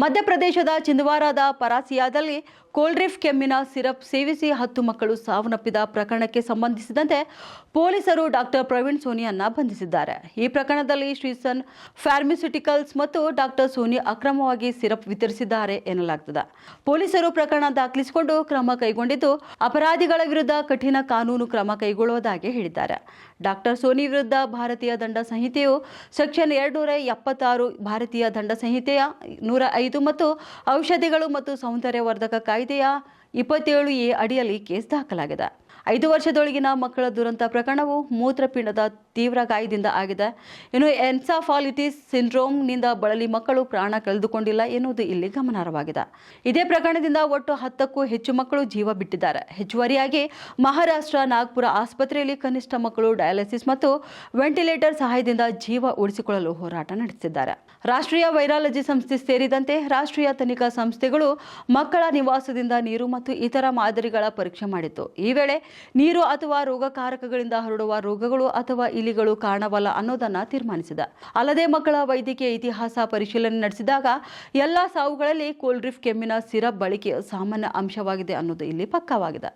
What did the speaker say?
ಮಧ್ಯಪ್ರದೇಶದ ಚಿಂದ್ವಾರಾದ ಪರಾಸಿಯಾದಲ್ಲಿ ಕೋಲ್ಡ್ರಿಫ್ ಕೆಮ್ಮಿನ ಸಿರಪ್ ಸೇವಿಸಿ 10 ಮಕ್ಕಳು ಸಾವನ್ನಪ್ಪಿದ ಪ್ರಕರಣಕ್ಕೆ ಸಂಬಂಧಿಸಿದಂತೆ ಪೊಲೀಸರು ಡಾಕ್ಟರ್ ಪ್ರವೀಣ್ ಸೋನಿಯನ್ನ ಬಂಧಿಸಿದ್ದಾರೆ. ಈ ಪ್ರಕರಣದಲ್ಲಿ ಶ್ರೀಸನ್ ಫಾರ್ಮಾಸ್ಯೂಟಿಕಲ್ಸ್ ಮತ್ತು ಡಾಕ್ಟರ್ ಸೋನಿ ಅಕ್ರಮವಾಗಿ ಸಿರಪ್ ವಿತರಿಸಿದ್ದಾರೆ ಎನ್ನಲಾಗುತ್ತದೆ. ಪೊಲೀಸರು ಪ್ರಕರಣ ದಾಖಲಿಸಿಕೊಂಡು ಕ್ರಮ ಕೈಗೊಂಡಿದ್ದು, ಅಪರಾಧಿಗಳ ವಿರುದ್ಧ ಕಠಿಣ ಕಾನೂನು ಕ್ರಮ ಕೈಗೊಳ್ಳುವುದಾಗಿ ಹೇಳಿದ್ದಾರೆ. ಡಾಕ್ಟರ್ ಸೋನಿ ವಿರುದ್ಧ ಭಾರತೀಯ ದಂಡ ಸಂಹಿತೆಯು ಸೆಕ್ಷನ್ 276, ಭಾರತೀಯ ದಂಡ ಸಂಹಿತೆಯ 105 ಮತ್ತು ಔಷಧಿಗಳು ಮತ್ತು ಸೌಂದರ್ಯವರ್ಧಕ ಕಾಯ್ದೆಯ 27A ಅಡಿಯಲ್ಲಿ ಕೇಸ್ ದಾಖಲಾಗಿದೆ. 5 ವರ್ಷದೊಳಗಿನ ಮಕ್ಕಳ ದುರಂತ ಪ್ರಕರಣವು ಮೂತ್ರಪಿಂಡದ ತೀವ್ರ ಗಾಯದಿಂದ ಆಗಿದೆ. ಇನ್ನು ಎನ್ಸೆಫಾಲಿಟಿಸ್ ಸಿಂಡ್ರೋಮ್ನಿಂದ ಬಳಲಿ ಮಕ್ಕಳು ಪ್ರಾಣ ಕಳೆದುಕೊಂಡಿಲ್ಲ ಎನ್ನುವುದು ಇಲ್ಲಿ ಗಮನಾರ್ಹವಾಗಿದೆ. ಇದೇ ಪ್ರಕರಣದಿಂದ ಒಟ್ಟು 10ಕ್ಕೂ ಹೆಚ್ಚು ಮಕ್ಕಳು ಜೀವ ಬಿಟ್ಟಿದ್ದಾರೆ. ಹೆಚ್ಚುವರಿಯಾಗಿ ಮಹಾರಾಷ್ಟ್ರ ನಾಗ್ಪುರ ಆಸ್ಪತ್ರೆಯಲ್ಲಿ ಕನಿಷ್ಠ ಮಕ್ಕಳು ಡಯಾಲಿಸಿಸ್ ಮತ್ತು ವೆಂಟಿಲೇಟರ್ ಸಹಾಯದಿಂದ ಜೀವ ಉಳಿಸಿಕೊಳ್ಳಲು ಹೋರಾಟ ನಡೆಸಿದ್ದಾರೆ. ರಾಷ್ಟ್ರೀಯ ವೈರಾಲಜಿ ಸಂಸ್ಥೆ ಸೇರಿದಂತೆ ರಾಷ್ಟ್ರೀಯ ತನಿಖಾ ಸಂಸ್ಥೆಗಳು ಮಕ್ಕಳ ನಿವಾಸದಿಂದ ನೀರು ಮತ್ತು ಇತರ ಮಾದರಿಗಳ ಪರೀಕ್ಷೆ ಮಾಡಿತ್ತು. ಈ ವೇಳೆ ನೀರು ಅಥವಾ ರೋಗಕಾರಕಗಳಿಂದ ಹರಡುವ ರೋಗಗಳು ಅಥವಾ ಇಲಿಗಳು ಕಾರಣವಲ್ಲ ಅನ್ನೋದನ್ನ ತೀರ್ಮಾನಿಸಿದೆ. ಅಲ್ಲದೆ ಮಕ್ಕಳ ವೈದ್ಯಕೀಯ ಇತಿಹಾಸ ಪರಿಶೀಲನೆ ನಡೆಸಿದಾಗ ಎಲ್ಲಾ ಸಾವುಗಳಲ್ಲಿ ಕೋಲ್ಡ್ರಿಫ್ ಕೆಮ್ಮಿನ ಸಿರಪ್ ಬಳಕೆಯು ಸಾಮಾನ್ಯ ಅಂಶವಾಗಿದೆ ಅನ್ನೋದು ಇಲ್ಲಿ ಪಕ್ಕಾವಾಗಿದೆ.